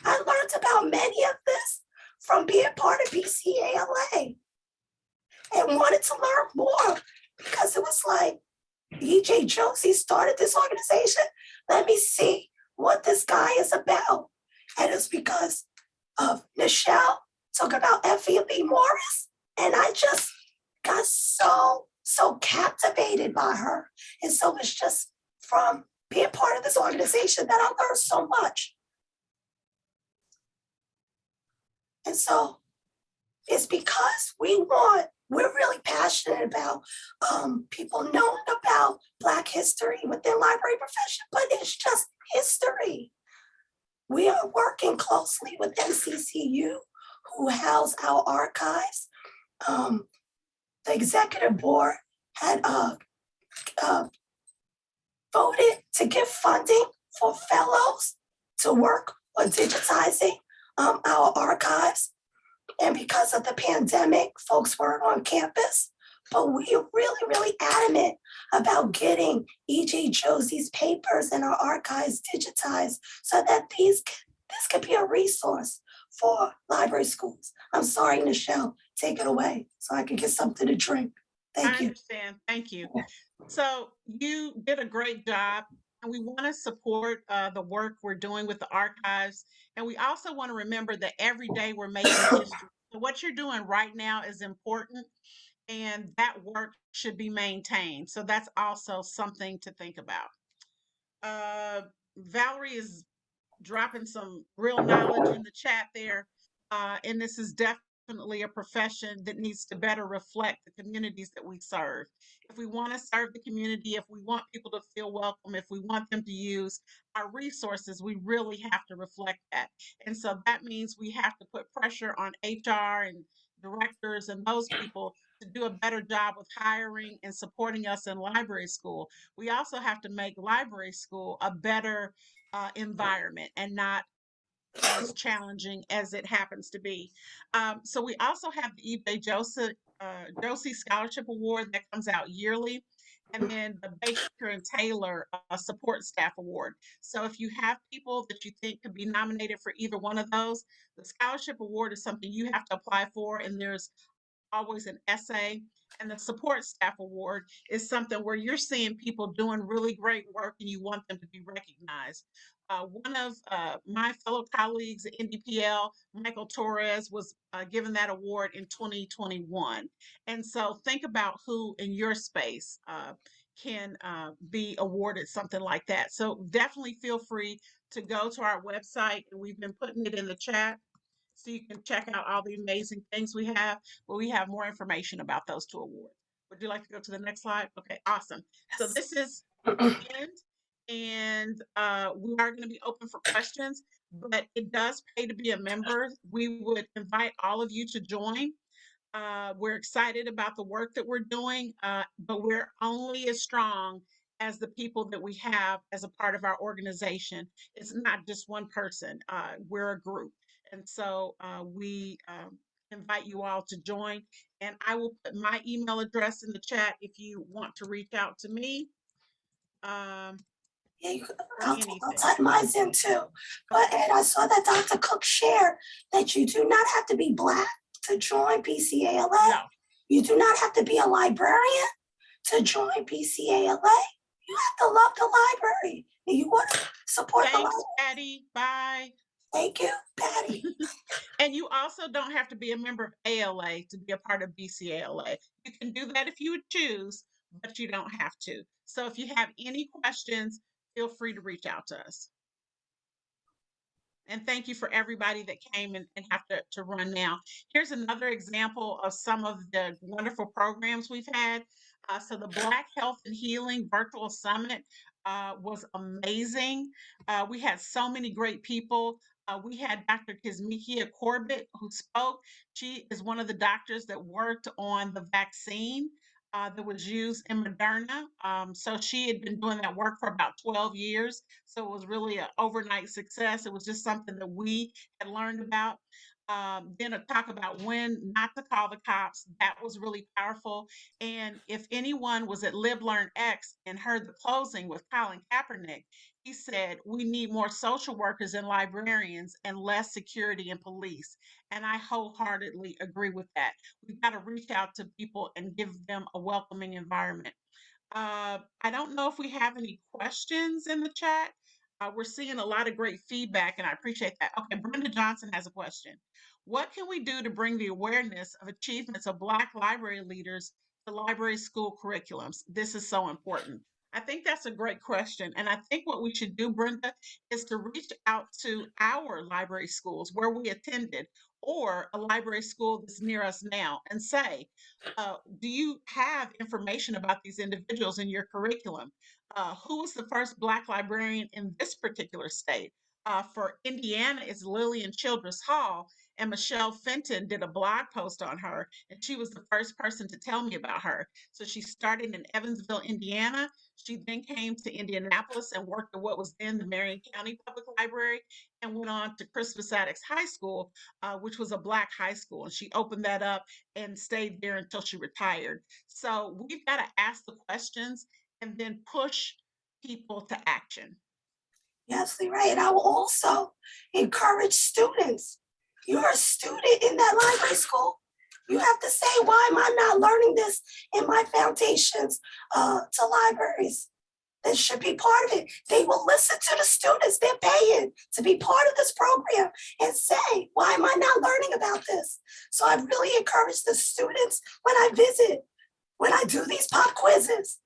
I learned about many of this from being part of BCALA and wanted to learn more because it was like, E.J. Josie started this organization. Let me see what this guy is about. And it's because of Michelle talking about Effie Lee Morris. And I just got so captivated by her. And so it's just from being part of this organization that I learned so much. And so it's because we're really passionate about people knowing about Black history within library profession, but it's just history. We are working closely with NCCU, who house our archives. The executive board had voted to give funding for fellows to work on digitizing our archives. And because of the pandemic, folks weren't on campus. But we are really, really adamant about getting E.J. Josie's papers and our archives digitized so that this could be a resource for library schools. I'm sorry, Michelle, take it away so I can get something to drink. Thank you. I understand. Thank you. So you did a great job, and we want to support the work we're doing with the archives. And we also want to remember that every day we're making history. So what you're doing right now is important, and that work should be maintained. So that's also something to think about. Valerie is dropping some real knowledge in the chat there. And this is definitely a profession that needs to better reflect the communities that we serve. If we want to serve the community, if we want people to feel welcome, if we want them to use our resources, we really have to reflect that. And so that means we have to put pressure on HR and directors and those people to do a better job with hiring and supporting us in library school, we also have to make library school a better environment and not as challenging as it happens to be. So we also have the eBay Josie Scholarship Award that comes out yearly, and then the Baker and Taylor Support Staff Award. So if you have people that you think could be nominated for either one of those, the Scholarship Award is something you have to apply for, and there's always an essay. And the support staff award is something where you're seeing people doing really great work and you want them to be recognized. One of my fellow colleagues at NDPL, Michael Torres, was given that award in 2021. And so think about who in your space can be awarded something like that. So definitely feel free to go to our website, and we've been putting it in the chat so you can check out all the amazing things we have, but we have more information about those two awards. Would you like to go to the next slide? Okay, awesome. So this is the end, and we are going to be open for questions, but it does pay to be a member. We would invite all of you to join. We're excited about the work that we're doing, but we're only as strong as the people that we have as a part of our organization. It's not just one person, we're a group. And so we invite you all to join. And I will put my email address in the chat if you want to reach out to me. Yeah, For I'll anything. type mine in too. But Ed, I saw that Dr. Cook shared that you do not have to be Black to join BCALA. No, You do not have to be a librarian to join BCALA. You have to love the library. And you want to support the thanks, library. Patty. Bye. Thank you, Patty. And you also don't have to be a member of ALA to be a part of BCALA. You can do that if you would choose, but you don't have to. So if you have any questions, feel free to reach out to us. And thank you for everybody that came and have to run now. Here's another example of some of the wonderful programs we've had. So the Black Health and Healing Virtual Summit was amazing. We had so many great people. We had Dr. Kismikia Corbett who spoke. She is one of the doctors that worked on the vaccine that was used in Moderna. So she had been doing that work for about 12 years. So it was really an overnight success. It was just something that we had learned about. Then a talk about when not to call the cops. That was really powerful. And if anyone was at Live Learn X and heard the closing with Colin Kaepernick, he said, we need more social workers and librarians and less security and police. And I wholeheartedly agree with that. We've got to reach out to people and give them a welcoming environment. I don't know if we have any questions in the chat. We're seeing a lot of great feedback, and I appreciate that. Okay, Brenda Johnson has a question. What can we do to bring the awareness of achievements of Black library leaders to library school curriculums? This is so important. I think that's a great question. And I think what we should do, Brenda, is to reach out to our library schools where we attended or a library school that's near us now and say, do you have information about these individuals in your curriculum? Who was the first Black librarian in this particular state? For Indiana, it's Lillian Childress Hall, and Michelle Fenton did a blog post on her, and she was the first person to tell me about her. So she started in Evansville, Indiana. She then came to Indianapolis and worked at what was then the Marion County Public Library, and went on to Crispus Attucks High School, which was a Black high school. And she opened that up and stayed there until she retired. So we've got to ask the questions and then push people to action. Yes, right. And I will also encourage students. You're a student in that library school. You have to say, why am I not learning this in my foundations to libraries? This should be part of it. They will listen to the students. They're paying to be part of this program and say, why am I not learning about this? So I really encourage the students when I visit, when I do these pop quizzes,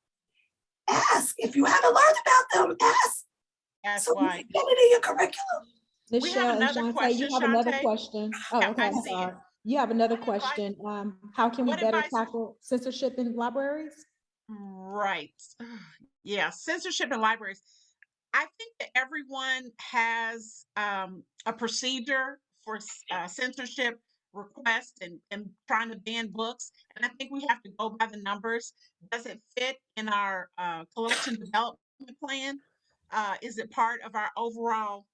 ask. If you haven't learned about them, ask. That's So why. you can get it in your curriculum. We have Nichelle and another Shauntee, question, you have another Shauntee. question. Oh, Yeah, okay, I I'm see it. sorry. You have another What advice- question. How can we what better advice- tackle censorship in libraries? Right. Yeah, censorship in libraries. I think that everyone has a procedure for censorship request and trying to ban books. And I think we have to go by the numbers. Does it fit in our collection development plan? Is it part of our overall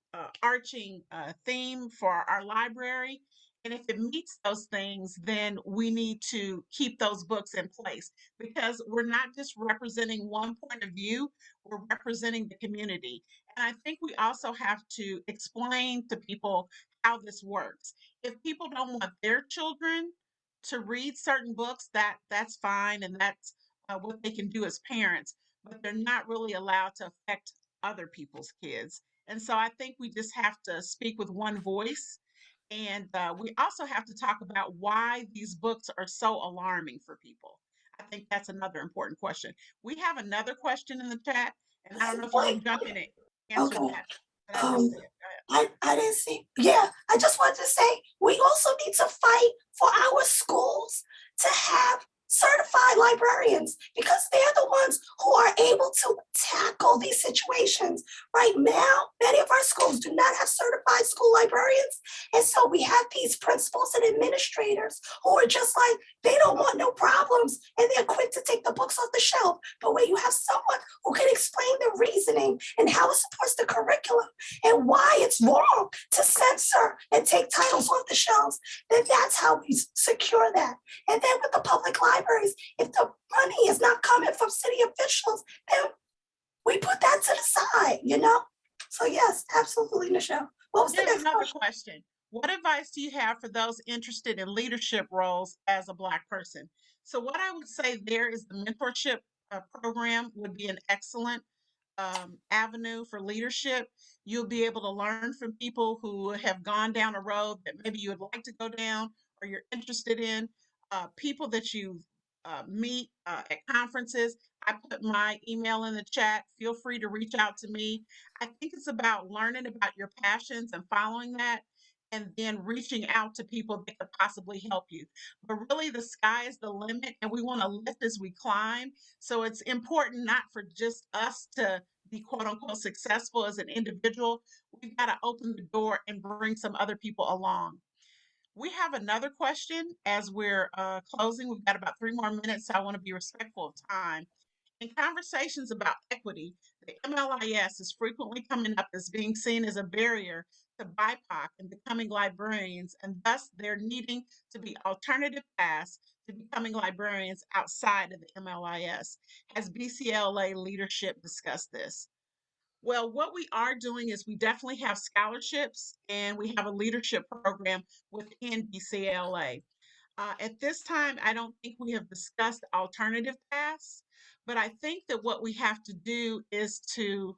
arching theme for our library? And if it meets those things, then we need to keep those books in place because we're not just representing one point of view, we're representing the community. And I think we also have to explain to people how this works. If people don't want their children to read certain books, that's fine, and that's what they can do as parents. But they're not really allowed to affect other people's kids. And so I think we just have to speak with one voice. And we also have to talk about why these books are so alarming for people. I think that's another important question. We have another question in the chat, and I don't know if you want to jump in and answer Okay. that. But I just said, go ahead. I didn't see. Yeah, I just wanted to say we also need to fight for our schools to have certified librarians because they're the ones who are able to tackle these situations. Right now, many of our schools do not have certified school librarians. And so we have these principals and administrators who are just like, they don't want no problems and they're quick to take the books off the shelf. But when you have someone who can explain the reasoning and how it supports the curriculum, and why it's wrong to censor and take titles off the shelves, then that's how we secure that. And then with the public libraries, if the money is not coming from city officials, then we put that to the side, you know? So yes, absolutely, Michelle. What was the Here's next another question? question. What advice do you have for those interested in leadership roles as a Black person? So what I would say there is the mentorship program would be an excellent avenue for leadership. You'll be able to learn from people who have gone down a road that maybe you would like to go down or you're interested in, people that you meet at conferences. I put my email in the chat. Feel free to reach out to me. I think it's about learning about your passions and following that. And then reaching out to people that could possibly help you. But really, the sky is the limit, and we want to lift as we climb. So it's important not for just us to be quote unquote successful as an individual. We've got to open the door and bring some other people along. We have another question as we're closing. We've got about 3 more minutes, so I want to be respectful of time. In conversations about equity, the MLIS is frequently coming up as being seen as a barrier to BIPOC and becoming librarians, and thus there needing to be alternative paths to becoming librarians outside of the MLIS. Has BCALA leadership discussed this? Well, what we are doing is we definitely have scholarships and we have a leadership program within BCALA. At this time, I don't think we have discussed alternative paths, but I think that what we have to do is to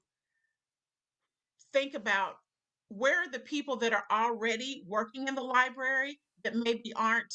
think about where are the people that are already working in the library that maybe aren't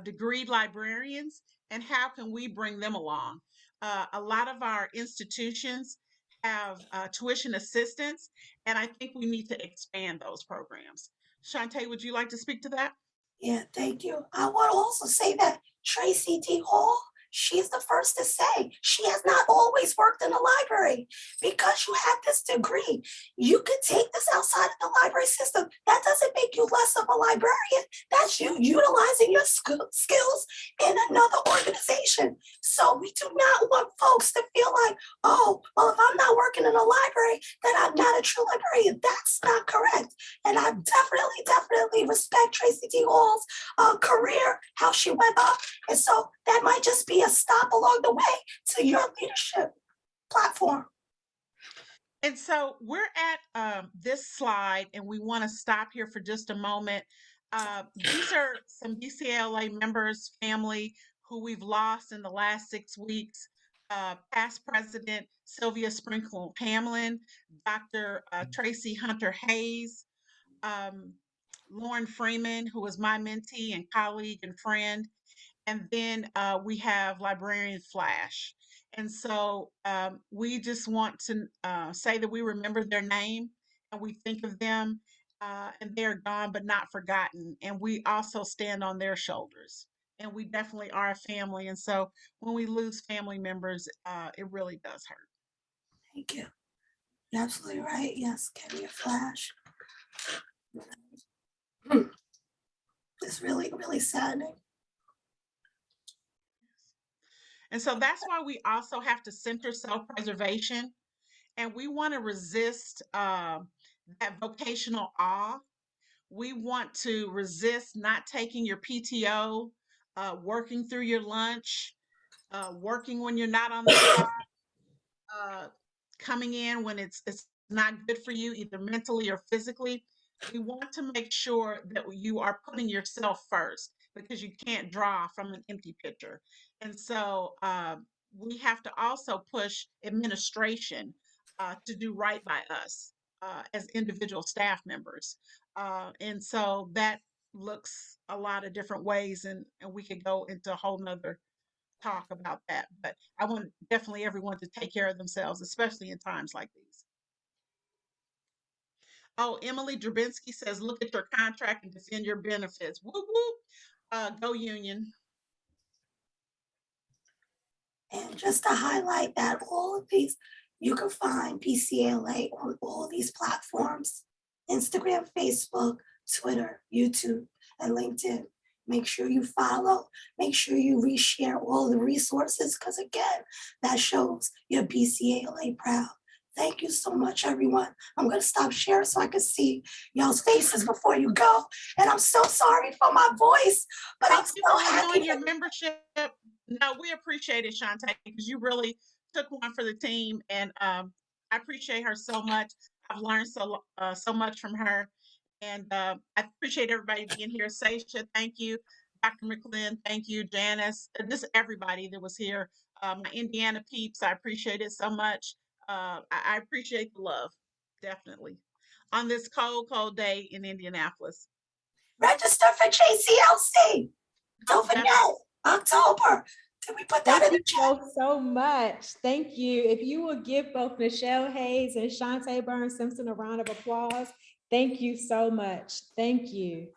degreed librarians, and how can we bring them along? A lot of our institutions have tuition assistance, and I think we need to expand those programs. Shauntee, would you like to speak to that? Yeah, thank you. I want to also say that Tracy D. Hall, she's the first to say she has not always worked in the library. Because you have this degree, you can take this outside of the library system. That doesn't make you less of a librarian. That's you utilizing your skills in another organization. So we do not want folks to feel like, oh, well, if I'm not working in a library, then I'm not a true librarian. That's not correct. And I definitely respect Tracy D. Hall's career, how she went up. And so that might just be a stop along the way to your leadership platform. And so we're at this slide, and we want to stop here for just a moment. These are some BCALA members, family who we've lost in the last 6 weeks. Past President Sylvia Sprinkle Hamlin, Dr. Tracy Hunter Hayes, Lauren Freeman, who was my mentee and colleague and friend, and then we have librarian Flash. And so we just want to say that we remember their name and we think of them, and they're gone but not forgotten. And we also stand on their shoulders. And we definitely are a family. And so when we lose family members, it really does hurt. Thank you. You're absolutely right. Yes, carry a flash. is really, really saddening. And so that's why we also have to center self-preservation, and we want to resist that vocational awe. We want to resist not taking your PTO, working through your lunch, working when you're not on the clock, coming in when it's not good for you, either mentally or physically. We want to make sure that you are putting yourself first, because you can't draw from an empty pitcher. And so we have to also push administration to do right by us as individual staff members. And so that looks a lot of different ways, and we could go into a whole nother talk about that. But I want definitely everyone to take care of themselves, especially in times like these. Oh, Emily Drabinski says, look at your contract and defend your benefits. Whoop, whoop. Go union. And just to highlight that all of these, you can find BCALA on all these platforms: Instagram, Facebook, Twitter, YouTube, and LinkedIn. Make sure you follow, make sure you reshare all the resources, because again, that shows you're BCALA proud. Thank you so much, everyone. I'm gonna stop sharing so I can see y'all's faces before you go. And I'm so sorry for my voice, but I'm Thank you so for happy. renewing your membership. No, we appreciate it, Shauntee, because you really took one for the team, and I appreciate her so much. I've learned so much from her, and I appreciate everybody being here. Seisha, thank you. Dr. McLean, thank you. Janice, just everybody that was here. My Indiana peeps, I appreciate it so much. I appreciate the love, definitely, on this cold, cold day in Indianapolis. Register for JCLC. Don't forget, October. Did we put that in Thank the you chat? both so much. Thank you. If you will give both Michelle Hayes and Shauntee Burns-Simpson a round of applause. Thank you so much. Thank you.